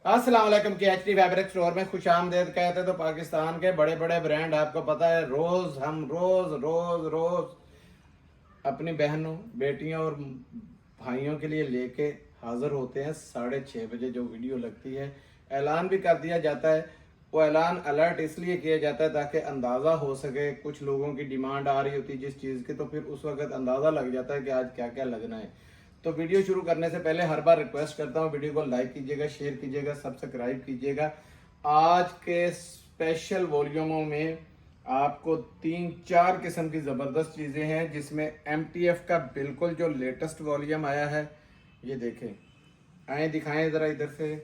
अस्सलाम वालेकुम की एचडी फैब्रिक स्टोर में खुश आमदेद कहते तो पाकिस्तान के बड़े बड़े ब्रांड आपको पता है हम रोज अपनी बहनों बेटियों और भाइयों के लिए लेके हाजिर होते हैं 6:30 बजे। जो वीडियो लगती है ऐलान भी कर दिया जाता है। वो ऐलान अलर्ट इसलिए किया जाता है ताकि अंदाज़ा हो सके, कुछ लोगों की डिमांड आ रही होती है जिस चीज़ की, तो फिर उस वक्त अंदाज़ा लग जाता है कि आज क्या क्या लगना है। तो वीडियो शुरू करने से पहले हर बार रिक्वेस्ट करता हूँ, वीडियो को लाइक कीजिएगा, शेयर कीजिएगा, सब्सक्राइब कीजिएगा। आज के स्पेशल वॉल्यूमों में आपको 3-4 किस्म की ज़बरदस्त चीज़ें हैं, जिसमें MTF का बिल्कुल जो लेटेस्ट वॉल्यूम आया है, ये देखें। आए दिखाएं ज़रा इधर से।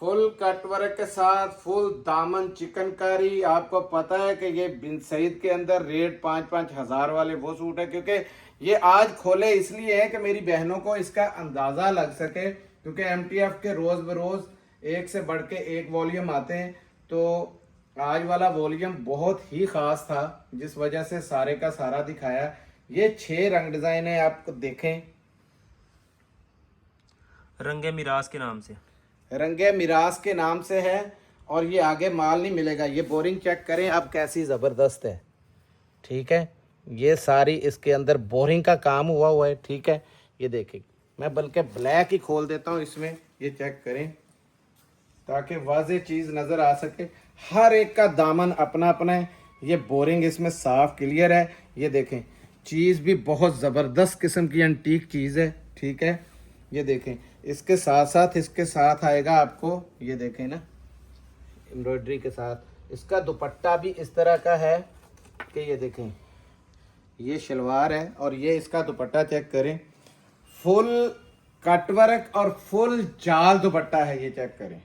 फुल कटवर्क के साथ फुल दामन चिकनकारी। आपको पता है कि ये बिन सईद के अंदर रेट 5-5 हज़ार वाले वो सूट है, क्योंकि ये आज खोले इसलिए है कि मेरी बहनों को इसका अंदाज़ा लग सके, क्योंकि MTF के रोज़ बरोज़ एक से बढ़ के एक वॉल्यूम आते हैं। तो आज वाला वॉल्यूम बहुत ही ख़ास था, जिस वजह से सारे का सारा दिखाया। ये 6 रंग डिज़ाइन है, आपको देखें। रंगे मिराज के नाम से, रंगे मिराज के नाम से है, और ये आगे माल नहीं मिलेगा। ये बोरिंग चेक करें अब कैसी ज़बरदस्त है, ठीक है। ये सारी इसके अंदर बोरिंग का काम हुआ है, ठीक है। ये देखें, मैं बल्कि ब्लैक ही खोल देता हूँ इसमें, ये चेक करें ताकि वाज़ेह चीज़ नज़र आ सके। हर एक का दामन अपना अपना है। ये बोरिंग इसमें साफ क्लियर है। ये देखें, चीज़ भी बहुत ज़बरदस्त किस्म की एंटीक चीज़ है, ठीक है। ये देखें, इसके साथ आएगा आपको, ये देखें ना, एम्ब्रॉयडरी के साथ इसका दुपट्टा भी इस तरह का है कि ये देखें, ये शलवार है और ये इसका दुपट्टा चेक करें। फुल कटवर्क और फुल जाल दुपट्टा है, ये चेक करें,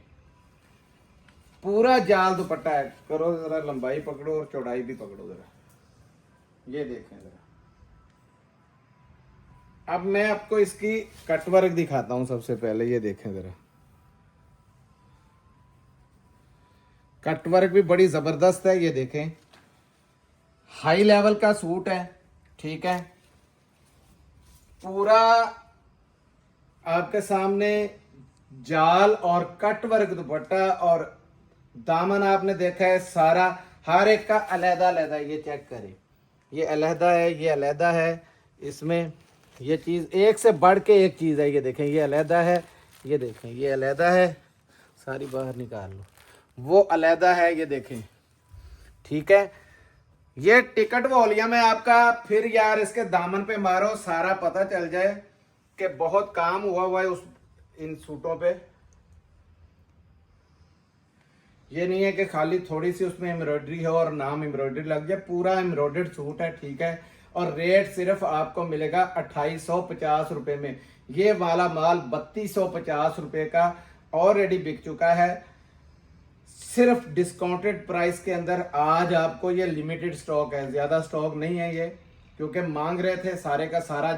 पूरा जाल दुपट्टा है। करो जरा लंबाई पकड़ो और चौड़ाई भी पकड़ो जरा, ये देखें जरा। अब मैं आपको इसकी कटवर्क दिखाता हूं सबसे पहले, ये देखें जरा। कटवर्क भी बड़ी जबरदस्त है, ये देखें। हाई लेवल का सूट है, ठीक है। पूरा आपके सामने जाल और कटवर्क दुपट्टा, और दामन आपने देखा है सारा, हर एक का अलहदा अलहदा। ये चेक करें, ये अलहदा है, ये अलहदा है। इसमें ये चीज़ एक से बढ़ के एक चीज़ है। ये देखें, ये अलहदा है, ये देखें, ये अलहदा है, सारी बाहर निकाल लो, वो अलहदा है, ये देखें, ठीक है। ये टिकट वॉल्यूम है आपका। फिर यार इसके दामन पे मारो, सारा पता चल जाए कि बहुत काम हुआ है उस इन सूटों पे। ये नहीं है कि खाली थोड़ी सी उसमें एम्ब्रॉयडरी है और नाम एम्ब्रॉयडरी लग जाए, पूरा एम्ब्रॉयडर्ड सूट है, ठीक है। और रेट सिर्फ आपको मिलेगा 2850 रुपये में। ये वाला माल 3250 रुपये का ऑलरेडी बिक चुका है। सिर्फ डिस्काउंटेड प्राइस के अंदर आज आपको ये लिमिटेड स्टॉक है, ज़्यादा स्टॉक नहीं है ये, क्योंकि मांग रहे थे सारे का सारा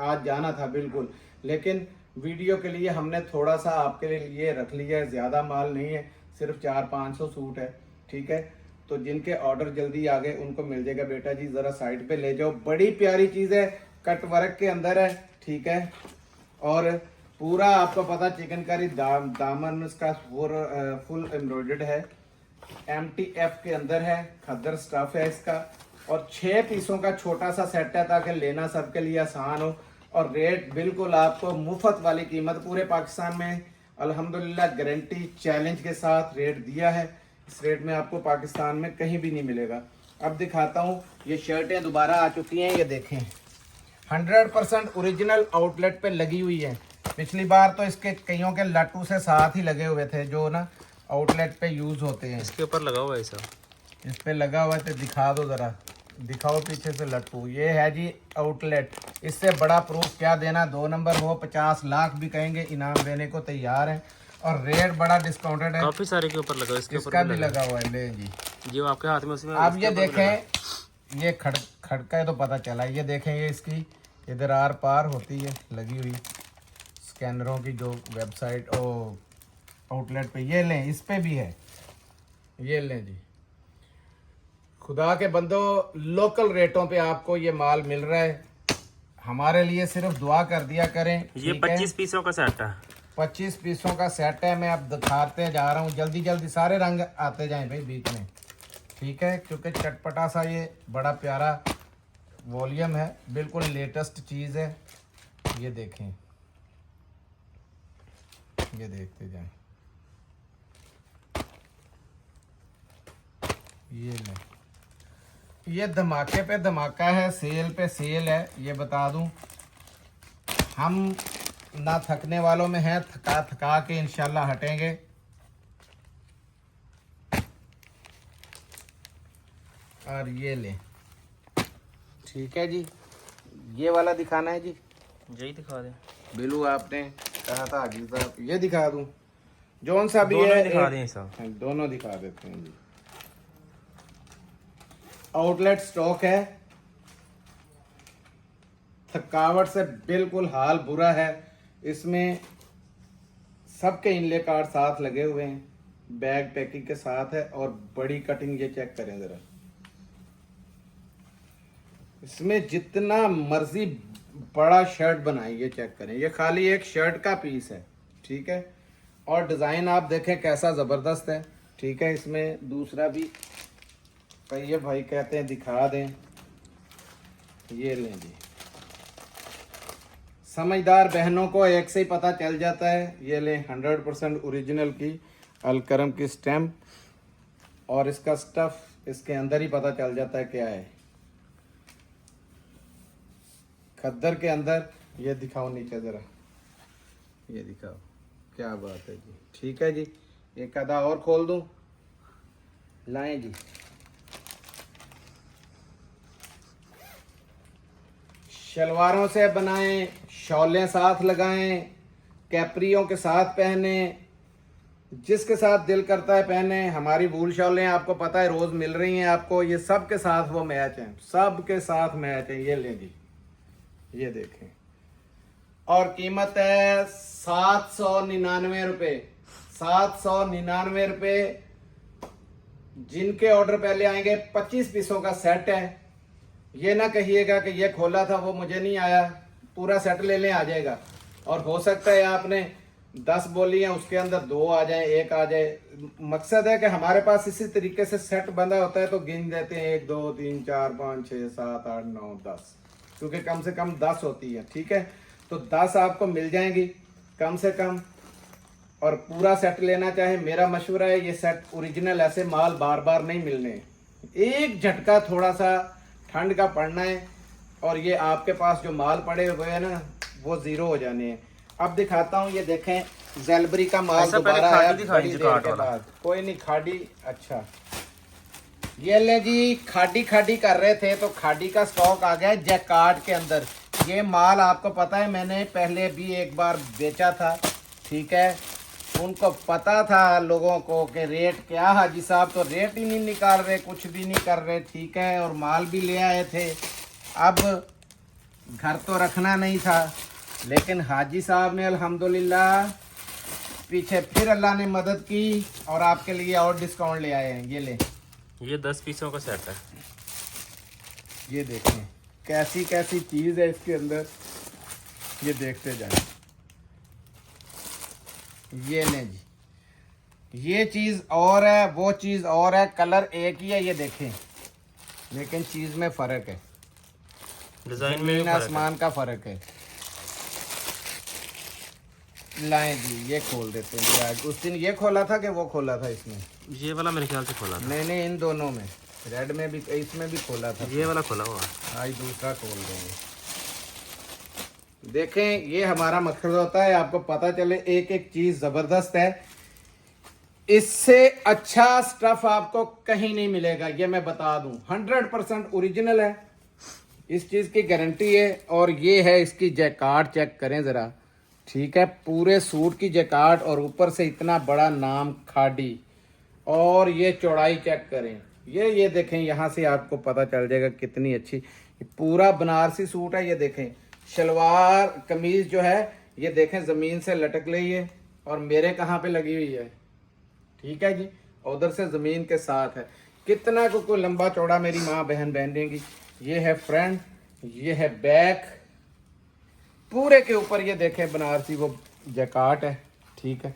आज जाना था बिल्कुल, लेकिन वीडियो के लिए हमने थोड़ा सा आपके लिए रख लिया है। ज़्यादा माल नहीं है, सिर्फ 400-500 सूट है, ठीक है। तो जिनके ऑर्डर जल्दी आ गए उनको मिल जाएगा। बेटा जी ज़रा साइड पे ले जाओ, बड़ी प्यारी चीज़ है, कटवर्क के अंदर है, ठीक है। और पूरा आपको पता चिकनकारी दामन इसका फुल एम्ब्रॉयडर्ड है, MTF के अंदर है, खद्दर स्टफ है इसका। और 6 पीसों का छोटा सा सेट है ताकि लेना सबके लिए आसान हो। और रेट बिल्कुल आपको मुफ्त वाली कीमत, पूरे पाकिस्तान में अल्हम्दुलिल्लाह गारंटी चैलेंज के साथ रेट दिया है। इस रेट में आपको पाकिस्तान में कहीं भी नहीं मिलेगा। अब दिखाता हूँ, ये शर्टें दोबारा आ चुकी हैं, ये देखें 100% ओरिजिनल आउटलेट पे लगी हुई है। पिछली बार तो इसके कईयों के लट्टू से साथ ही लगे हुए थे, जो ना आउटलेट पे यूज़ होते हैं। इसके ऊपर लगा हुआ है ऐसा, इस पे लगा हुआ है, तो दिखा दो ज़रा, दिखाओ पीछे से लट्टू। ये है जी आउटलेट। इससे बड़ा प्रूफ क्या देना, 2 नंबर हो 50 लाख भी कहेंगे इनाम देने को तैयार है। और रेट बड़ा डिस्काउंटेड है। काफी सारे के ऊपर लगा, इसका भी लगा हुआ है, ले जी जो आपके हाथ में उसमें। आप ये देखें, ये खड़का है तो पता चला। ये देखें, ये इसकी इधर आर पार होती है लगी हुई स्कैनरों की, जो वेबसाइट ओ आउटलेट पे। ये लें, इस पे भी है, ये लें जी। खुदा के बंदो, लोकल रेटों पे आपको ये माल मिल रहा है। हमारे लिए सिर्फ दुआ कर दिया करें। ये 25 पीसों का सेट है। 25 पीसों का सेट है। मैं अब दिखाते जा रहा हूँ, जल्दी जल्दी सारे रंग आते जाएं भाई बीच में, ठीक है, क्योंकि चटपटा सा ये बड़ा प्यारा वॉल्यूम है, बिल्कुल लेटेस्ट चीज़ है। ये देखें, ये देखते जाएं। ये ले, ये धमाके पे धमाका है, सेल पे सेल है। ये बता दूं, हम ना थकने वालों में हैं, थका थका के इंशाल्लाह हटेंगे। और ये ले, ठीक है जी, ये वाला दिखाना है जी। यही दिखा दें। बिलू आपने कहा था हाजी साहब, ये दिखा दूं, जौन सा भी दोनों है दिखा दें साहब। दोनों दिखा देते हैं जी। आउटलेट स्टॉक है, थकावट से बिल्कुल हाल बुरा है। इसमें सबके इनले कार्ड साथ लगे हुए हैं, बैग पैकिंग के साथ है, और बड़ी कटिंग ये चेक करें जरा। इसमें जितना मर्जी बड़ा शर्ट बनाए, ये चेक करें, ये खाली एक शर्ट का पीस है, ठीक है। और डिज़ाइन आप देखें कैसा ज़बरदस्त है, ठीक है। इसमें दूसरा भी ये भाई कहते हैं दिखा दें, ये लें जी। समझदार बहनों को एक से ही पता चल जाता है। ये लें 100% ओरिजिनल की अलकरम की स्टैम्प, और इसका स्टफ इसके अंदर ही पता चल जाता है क्या है। खद्दर के अंदर, ये दिखाओ नीचे ज़रा, ये दिखाओ, क्या बात है जी, ठीक है जी। एक आधा और खोल दूं, लाएं जी। शलवारों से बनाएं, शॉलें साथ लगाएं, कैपरियों के साथ पहने, जिसके साथ दिल करता है पहने। हमारी वूल शॉलें आपको पता है रोज़ मिल रही हैं आपको, ये सब के साथ वो मैच हैं, सब के साथ मैच है। ये लें जी, ये देखें, और कीमत है 799 रुपये, 799 रुपये। जिनके ऑर्डर पहले आएंगे 25 पीसों का सेट है। ये ना कहिएगा कि ये खोला था वो मुझे नहीं आया, पूरा सेट ले लें आ जाएगा। और हो सकता है आपने 10 बोली हैं, उसके अंदर 2 आ जाए, 1 आ जाए। मकसद है कि हमारे पास इसी तरीके से सेट बंधा होता है, तो गिन देते हैं 1 2 3 4 5 6 7 8 9 10, क्योंकि कम से कम 10 होती है, ठीक है। तो 10 आपको मिल जाएंगी कम से कम। और पूरा सेट लेना चाहे, मेरा मशवरा है, ये सेट ओरिजिनल ऐसे माल बार बार नहीं मिलने। एक झटका थोड़ा सा ठंड का पड़ना है, और ये आपके पास जो माल पड़े हुए हैं ना, वो ज़ीरो हो जाने हैं। अब दिखाता हूँ, ये देखें, ज़ेलबरी का माल दोबारा आया बड़ी देर के बाद। कोई नहीं, खाड़ी, अच्छा ये ले जी, खाड़ी खाड़ी कर रहे थे तो खाड़ी का स्टॉक आ गया जैकार्ड के अंदर। ये माल आपको पता है, मैंने पहले भी एक बार बेचा था, ठीक है। उनको पता था लोगों को कि रेट क्या, हाजी साहब तो रेट ही नहीं निकाल रहे, कुछ भी नहीं कर रहे, ठीक है। और माल भी ले आए थे, अब घर तो रखना नहीं था, लेकिन हाजी साहब ने अल्हम्दुलिल्लाह पीछे फिर अल्लाह ने मदद की, और आपके लिए और डिस्काउंट ले आए हैं। ये ले, ये 10 पीसों का सेट है। ये देखें कैसी कैसी चीज़ है इसके अंदर, ये देखते जाए। ये लें जी, ये चीज़ और है, वो चीज़ और है, कलर एक ही है, ये देखें, लेकिन चीज़ में फ़र्क है, डिज़ाइन में ज़मीन आसमान का फ़र्क है। लाएं जी, ये खोल देते हैं आज। उस दिन ये खोला था कि वो खोला था इसमें? ये वाला मेरे ख्याल से खोला था। नहीं नहीं, इन दोनों में, रेड में भी, इसमें भी खोला था। ये वाला खोला हुआ। आज दूसरा खोल देंगे। देखें, ये हमारा मकसद होता है आपको पता चले एक एक चीज़ ज़बरदस्त है। इससे अच्छा स्टफ आपको कहीं नहीं मिलेगा, ये मैं बता दूं। 100% ओरिजिनल है, इस चीज़ की गारंटी है। और ये है इसकी जैकार्ड, चेक करें ज़रा, ठीक है। पूरे सूट की जैकार्ड, और ऊपर से इतना बड़ा नाम खाड़ी, और ये चौड़ाई चेक करें। ये देखें, यहाँ से आपको पता चल जाएगा कितनी अच्छी। पूरा बनारसी सूट है, ये देखें। शलवार कमीज जो है, ये देखें ज़मीन से लटक रही है, और मेरे कहाँ पे लगी हुई है, ठीक है जी, उधर से ज़मीन के साथ है। कितना को लंबा चौड़ा मेरी माँ बहन पहनेंगी। ये है फ्रंट, ये है बैक, पूरे के ऊपर ये देखें बनारसी वो जैकार्ड है, ठीक है।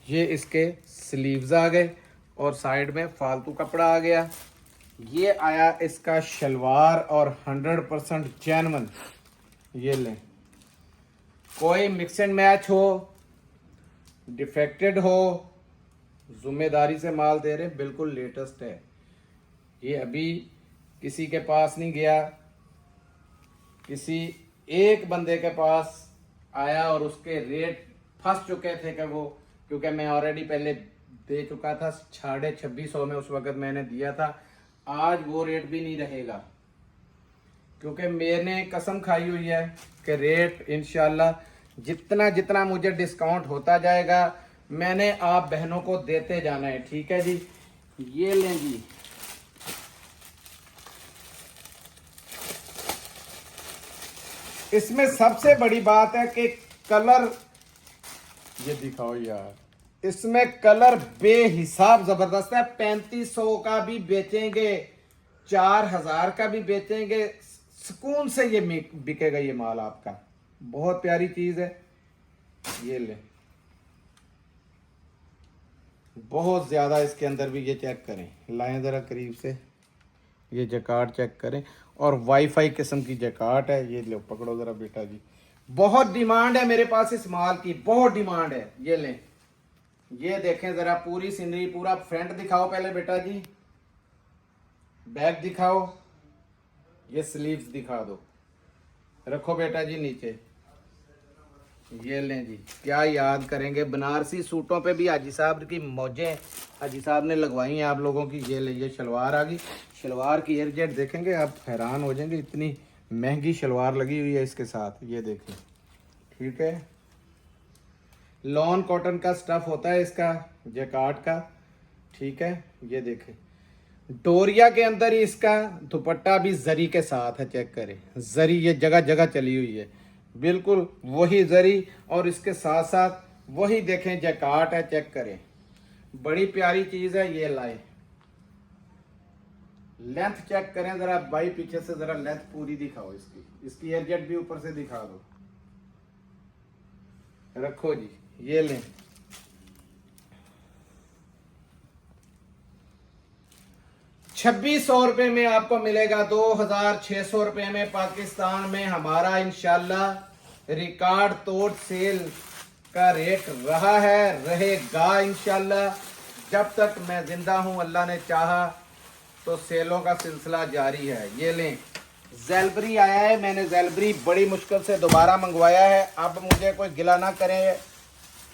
ये इसके स्लीव्स आ गए और साइड में फालतू कपड़ा आ गया। ये आया इसका शलवार और 100% जेन्युइन। ये लें, कोई मिक्स एंड मैच हो, डिफेक्टेड हो, जिम्मेदारी से माल दे रहे, बिल्कुल लेटेस्ट है। ये अभी किसी के पास नहीं गया, किसी एक बंदे के पास आया और उसके रेट फंस चुके थे कि वो, क्योंकि मैं ऑलरेडी पहले दे चुका था 2650 में, उस वक्त मैंने दिया था। आज वो रेट भी नहीं रहेगा, क्योंकि मैंने कसम खाई हुई है कि रेट इंशाल्लाह जितना जितना मुझे डिस्काउंट होता जाएगा मैंने आप बहनों को देते जाना है, ठीक है जी। ये लें जी, इसमें सबसे बड़ी बात है कि कलर, ये दिखाओ यार, इसमें कलर बेहिसाब जबरदस्त है। 3500 का भी बेचेंगे, 4000 का भी बेचेंगे, सुकून से ये बिकेगा ये माल आपका। बहुत प्यारी चीज है। ये ले, बहुत ज्यादा इसके अंदर भी, ये चेक करें, लाएं जरा करीब से, ये जैकार्ड चेक करें, और वाईफाई किस्म की जैकार्ड है। ये लो पकड़ो जरा बेटा जी, बहुत डिमांड है मेरे पास इस माल की, बहुत डिमांड है। ये लें, ये देखें जरा, पूरी सीनरी, पूरा फ्रंट दिखाओ पहले बेटा जी, बैक दिखाओ, ये स्लीव्स दिखा दो, रखो बेटा जी नीचे। ये लें जी, क्या याद करेंगे, बनारसी सूटों पे भी हाजी साहब की मौजें हाजी साहब ने लगवाई हैं आप लोगों की। ये ले, ये शलवार आ गई, शलवार की एयरजेट देखेंगे आप हैरान हो जाएंगे, इतनी महंगी शलवार लगी हुई है इसके साथ। ये देखें, ठीक है, लॉन कॉटन का स्टफ होता है इसका, जैकार्ड का, ठीक है। ये देखें, डोरिया के अंदर ही इसका दुपट्टा भी जरी के साथ है, चेक करें, जरी ये जगह जगह चली हुई है, बिल्कुल वही जरी, और इसके साथ साथ वही देखें जैकार्ड है, चेक करें, बड़ी प्यारी चीज है। ये लाए, लेंथ चेक करें जरा भाई, पीछे से जरा लेंथ पूरी दिखाओ इसकी एयरजेट भी ऊपर से दिखा दो, रखो जी। ये लें, ₹2600 में आपको मिलेगा, 2600 रुपए में पाकिस्तान में हमारा इंशाल्लाह रिकॉर्ड तोड़ सेल का रेट रहा है, रहेगा इंशाल्लाह। जब तक मैं जिंदा हूं, अल्लाह ने चाहा तो सेलों का सिलसिला जारी है। ये लें, ज़ेलबरी आया है, मैंने ज़ेलबरी बड़ी मुश्किल से दोबारा मंगवाया है। अब मुझे कोई गिला ना करें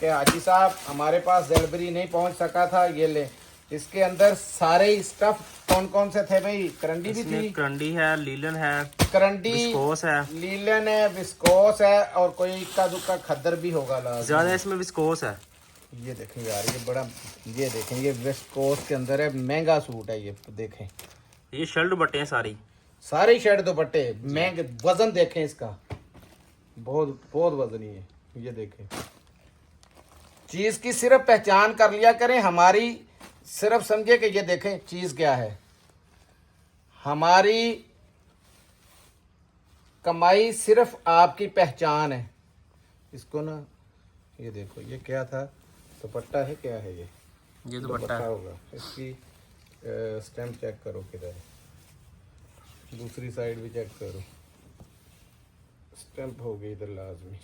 कि हाजी साहब हमारे पास ज़ेलबरी नहीं पहुंच सका था। ये ले, इसके अंदर सारे स्टफ कौन कौन से थे भाई? करंडी भी थी, करंडी है, लीलन है, करंडी, विस्कोस है, लीलन है, विस्कोस है, और कोई इक्का दुक्का खद्दर भी होगा ज्यादा इसमें विस्कोस है। ये देखें यार, ये बड़ा, ये देखें, ये विस्कोस के अंदर है, महंगा सूट है ये, देखें ये शर्ट दुपट्टे हैं सारी, सारी शर्ट दुपट्टे महंगे। वजन देखें इसका, बहुत बहुत वजनी है। ये देखें, चीज की सिर्फ पहचान कर लिया करें हमारी, सिर्फ समझे कि ये देखें चीज क्या है। हमारी कमाई सिर्फ आपकी पहचान है। इसको ना, ये देखो, ये क्या था, दुपट्टा है, क्या है ये दुपट्टा होगा। इसकी स्टैम्प चेक करो किधर है, दूसरी साइड भी चेक करो, स्टैम्प हो गई इधर लाजमी।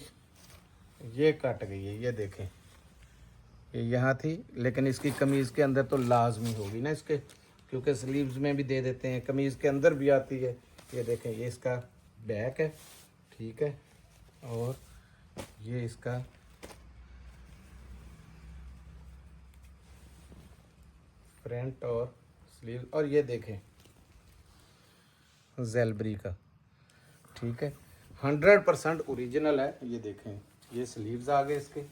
ये कट गई है, ये देखें, ये यहाँ थी, लेकिन इसकी कमीज़ के अंदर तो लाजमी होगी ना इसके, क्योंकि स्लीव्स में भी दे देते हैं, कमीज़ के अंदर भी आती है। ये देखें, ये इसका बैक है, ठीक है, और ये इसका फ्रंट और स्लीव, और ये देखें ज़ेलबरी का, ठीक है, 100% ओरिजिनल है। ये देखें, ये स्लीव्स आ गए इसके,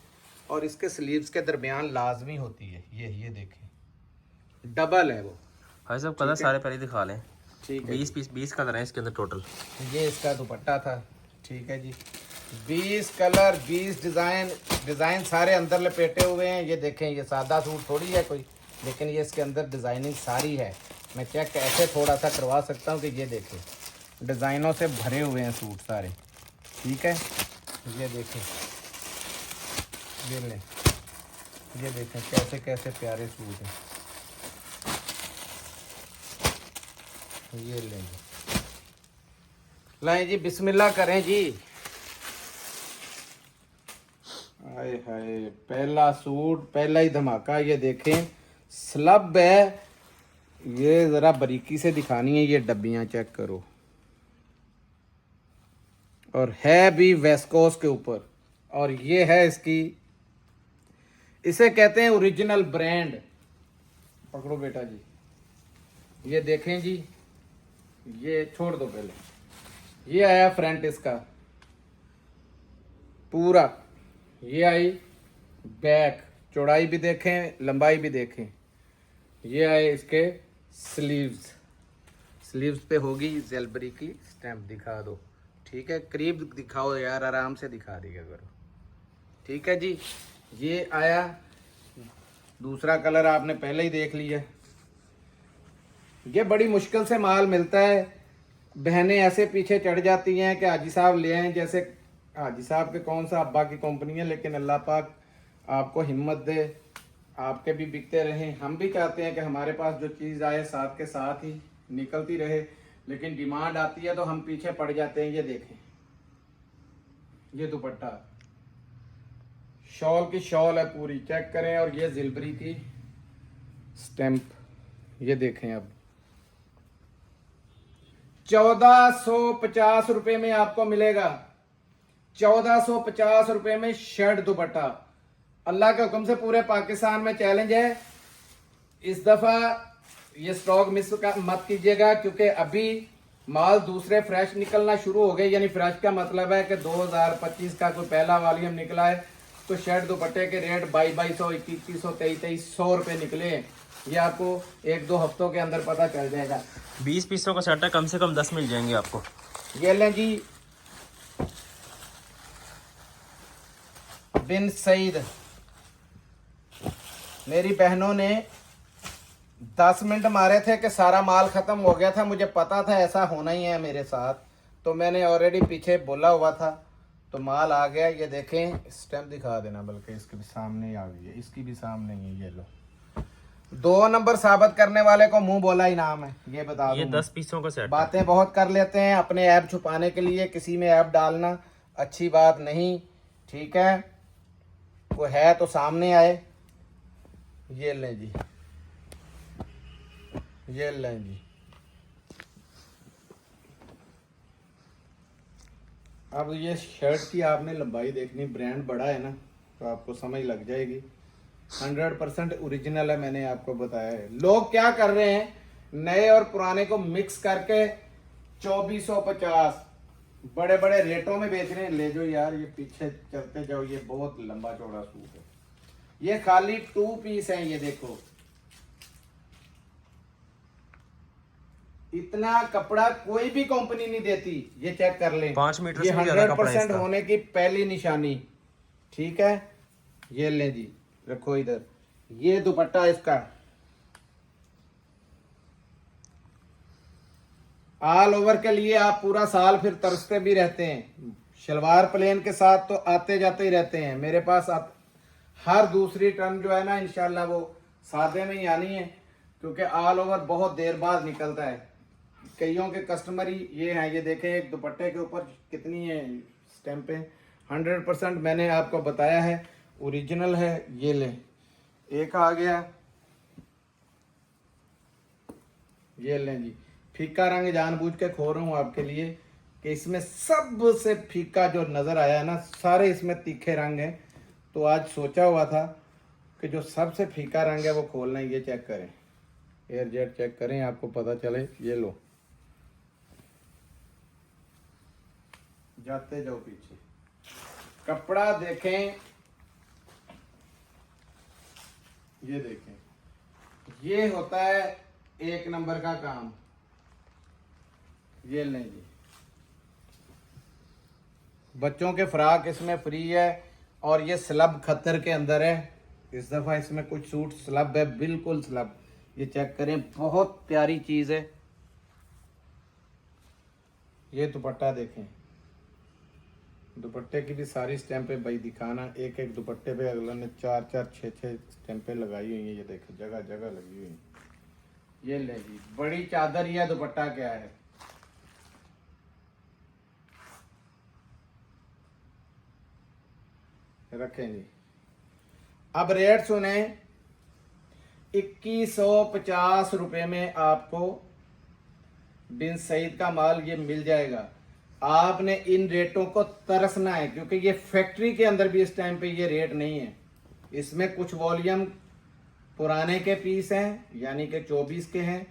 और इसके स्लीव्स के दरमियान लाजमी होती है ये देखें, डबल है वो। भाई साहब कलर सारे पहले दिखा लें, ठीक है, 20 कलर हैं इसके अंदर टोटल। ये इसका दुपट्टा था, ठीक है जी, 20 कलर, 20 डिज़ाइन सारे अंदर लपेटे हुए हैं। ये देखें, ये सादा सूट थोड़ी है कोई, लेकिन ये इसके अंदर डिज़ाइनिंग सारी है। मैं चेक ऐसे थोड़ा सा करवा सकता हूँ कि ये देखें, डिज़ाइनों से भरे हुए हैं सूट सारे, ठीक है। ये देखें, ये लें, ये देखें कैसे कैसे प्यारे सूट हैं। ये लें जी, लाएं जी, बिस्मिल्लाह करें जी। हाय हाय, पहला सूट, पहला ही धमाका। ये देखें स्लब है, ये जरा बारीकी से दिखानी है। ये डब्बियां चेक करो, और है भी वेस्कोस के ऊपर, और ये है इसकी, इसे कहते हैं ओरिजिनल ब्रांड। पकड़ो बेटा जी, ये देखें जी, ये छोड़ दो पहले। ये आया फ्रंट इसका पूरा, ये आई बैक, चौड़ाई भी देखें लंबाई भी देखें। ये आए इसके स्लीव्स, स्लीव्स पे होगी जेलबरी की स्टैम्प। दिखा दो, ठीक है, करीब दिखाओ यार, आराम से दिखा दिया करो, ठीक है जी। ये आया दूसरा कलर, आपने पहले ही देख लिया। ये बड़ी मुश्किल से माल मिलता है, बहनें ऐसे पीछे चढ़ जाती हैं कि हाजी साहब ले आए। जैसे हाजी साहब के कौन सा, अब्बा की कंपनी है, लेकिन अल्लाह पाक आपको हिम्मत दे, आपके भी बिकते रहें। हम भी चाहते हैं कि हमारे पास जो चीज़ आए साथ के साथ ही निकलती रहे, लेकिन डिमांड आती है तो हम पीछे पड़ जाते हैं। ये देखें, ये दुपट्टा, शॉल की शॉल है पूरी, चेक करें। और ये जिलबरी की स्टैम्प, ये देखें। अब 1450 रुपए में आपको मिलेगा, 1450 रुपए में शर्ट दुपट्टा। अल्लाह के हुक्म से पूरे पाकिस्तान में चैलेंज है। इस दफा ये स्टॉक मिस मत कीजिएगा, क्योंकि अभी माल दूसरे फ्रेश निकलना शुरू हो गए। यानी फ्रेश का मतलब है कि 2025 का कोई पहला वॉल्यूम निकला है, तो शर्ट दुपट्टे के रेट 2200, 2100, 2300 रुपए निकले हैं। ये आपको 1-2 हफ्तों के अंदर पता चल जाएगा। 20 पीसों का सेट है, कम से कम 10 मिल जाएंगे आपको। ये लें जी, बिन सईद, मेरी बहनों ने 10 मिनट मारे थे कि सारा माल खत्म हो गया था। मुझे पता था ऐसा होना ही है मेरे साथ, तो मैंने ऑलरेडी पीछे बोला हुआ था, तो माल आ गया। ये देखें, स्टैम्प दिखा देना, बल्कि इसके भी सामने ही आ गई है, इसकी भी सामने ही है। ये लो, 2 नंबर साबित करने वाले को मुंह बोला इनाम है, ये बता ये दूं। 10 पीसों का सेट है। बातें बहुत कर लेते हैं अपने ऐप छुपाने के लिए, किसी में ऐप डालना अच्छी बात नहीं, ठीक है। वो है तो सामने आए। ये लें जी, ये लें जी। अब ये शर्ट की आपने लंबाई देखनी, ब्रांड बड़ा है ना, तो आपको समझ लग जाएगी। 100% ओरिजिनल है, मैंने आपको बताया है। लोग क्या कर रहे हैं, नए और पुराने को मिक्स करके 2450 बड़े बड़े रेटों में बेच रहे हैं। ले जाओ यार, ये पीछे चलते जाओ, ये बहुत लंबा चौड़ा सूट है। ये खाली 2 पीस है, ये देखो। इतना कपड़ा कोई भी कंपनी नहीं देती, ये चेक कर लें। 5 मीटर ये से भी ज्यादा कपड़ा है 100% इसका। होने की पहली निशानी, ठीक है। ये लें जी, रखो इधर। ये दुपट्टा इसका ऑल ओवर के लिए, आप पूरा साल फिर तरसते भी रहते हैं। शलवार प्लेन के साथ तो आते जाते ही रहते हैं मेरे पास। हर दूसरी टर्न जो है ना, इंशाल्लाह वो सादे में ही आनी है, क्योंकि ऑल ओवर बहुत देर बाद निकलता है। कईयों के कस्टमर ही ये हैं। ये देखें, एक दुपट्टे के ऊपर कितनी है स्टैंपें। 100% मैंने आपको बताया है ओरिजिनल है। ये ले, एक आ गया, ये लें जी। फीका रंग जानबूझ के खो रहा हूँ आपके लिए, कि इसमें सबसे फीका जो नज़र आया है ना, सारे इसमें तीखे रंग हैं। तो आज सोचा हुआ था कि जो सबसे फीका रंग है वो खोलना है। ये चेक करें, एयर जेट चेक करें, आपको पता चले। ये लो, जाते जाओ पीछे, कपड़ा देखें, ये देखें, ये होता है 1 नंबर का काम। ये लें जी, बच्चों के फ्रॉक इसमें फ्री है, और ये स्लब खतर के अंदर है। इस दफ़ा इसमें कुछ सूट स्लब है, बिल्कुल स्लब। ये चेक करें, बहुत प्यारी चीज़ है। ये दुपट्टा देखें, दुपट्टे की भी सारी स्टैंपें भाई दिखाना, एक एक दुपट्टे पे अगला ने 4-4 6-6 स्टैंपें लगाई हुई हैं। ये देखो जगह जगह लगी हुई है। ये ले जी बड़ी चादर, या दुपट्टा क्या है। रखें जी। अब रेट सुने, 2150 रुपए में आपको बिन सईद का माल ये मिल जाएगा। आपने इन रेटों को तरसना है, क्योंकि ये फैक्ट्री के अंदर भी इस टाइम पे ये रेट नहीं है। इसमें कुछ वॉल्यूम पुराने के पीस हैं, यानी कि 24 के हैं,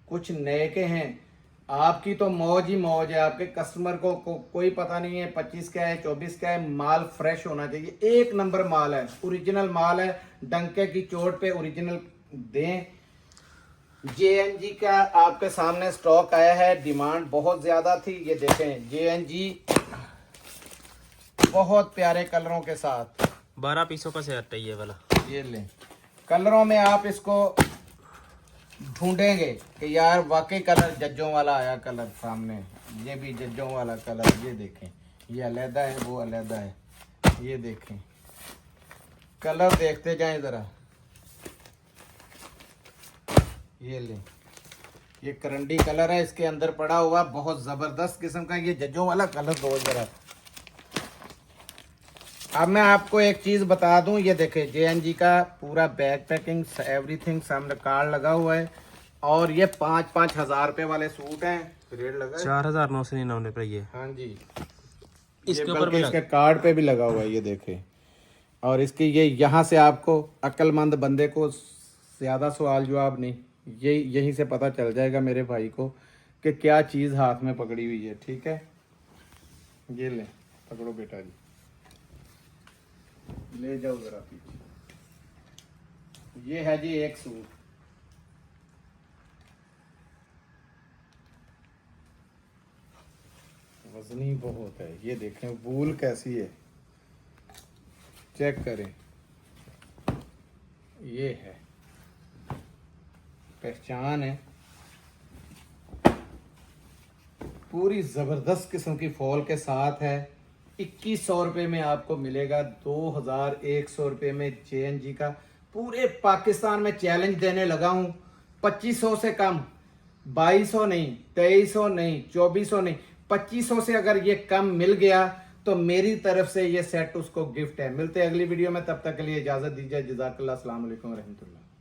कुछ नए के हैं। आपकी तो मौज ही मौज है। आपके कस्टमर को कोई पता नहीं है 25 का है 24 का है। माल फ्रेश होना चाहिए, एक नंबर माल है, ओरिजिनल माल है। डंके की चोट पे ओरिजिनल दें। JNG का आपके सामने स्टॉक आया है। डिमांड बहुत ज्यादा थी। ये देखें JNG बहुत प्यारे कलरों के साथ 12 पीसों का सेट है ये वाला। ये लें, कलरों में आप इसको ढूंढेंगे कि यार वाकई कलर जज्जों वाला आया। कलर सामने, ये भी जज्जों वाला कलर। ये देखें, ये अलहदा है, वो अलहदा है। ये देखें, कलर देखते जाएं जरा। ये लें, ये करंडी कलर है, इसके अंदर पड़ा हुआ बहुत जबरदस्त किस्म का ये जज्जों वाला कलर। दो जरा। अब मैं आपको एक चीज बता दूं, ये देखें JNG का पूरा बैग पैकिंग एवरीथिंग सामने कार्ड लगा हुआ है। और ये 5-5 हजार रुपए वाले सूट हैं। रेट लगा है 4999 रुपये ये। हाँ जी, इसके ये ऊपर भी इसके कार्ड पे भी लगा हुआ है। ये देखें, और इसकी ये यहाँ से आपको अक्लमंद बंदे को ज्यादा सवाल जवाब नहीं, ये यहीं से पता चल जाएगा मेरे भाई को कि क्या चीज हाथ में पकड़ी हुई है। ठीक है, ये ले पकड़ो बेटा जी, ले जाओ जरा पीछे। ये है जी एक सूट। वजनी बहुत है। ये देखें वूल कैसी है, चेक करें। ये है, पहचान है। पूरी जबरदस्त किस्म की फॉल के साथ है। 2100 रुपये में आपको मिलेगा। 2100 रुपये में JNG का। पूरे पाकिस्तान में चैलेंज देने लगा हूं, 2500 से कम, 2200 नहीं, 2300 नहीं, 2400 नहीं, 2500 से अगर ये कम मिल गया तो मेरी तरफ से ये सेट उसको गिफ्ट है। मिलते हैं अगली वीडियो में, तब तक के लिए इजाजत दीजिए। जज़ाकल्लाह, अस्सलाम वालेकुम रहमतुल्लाह।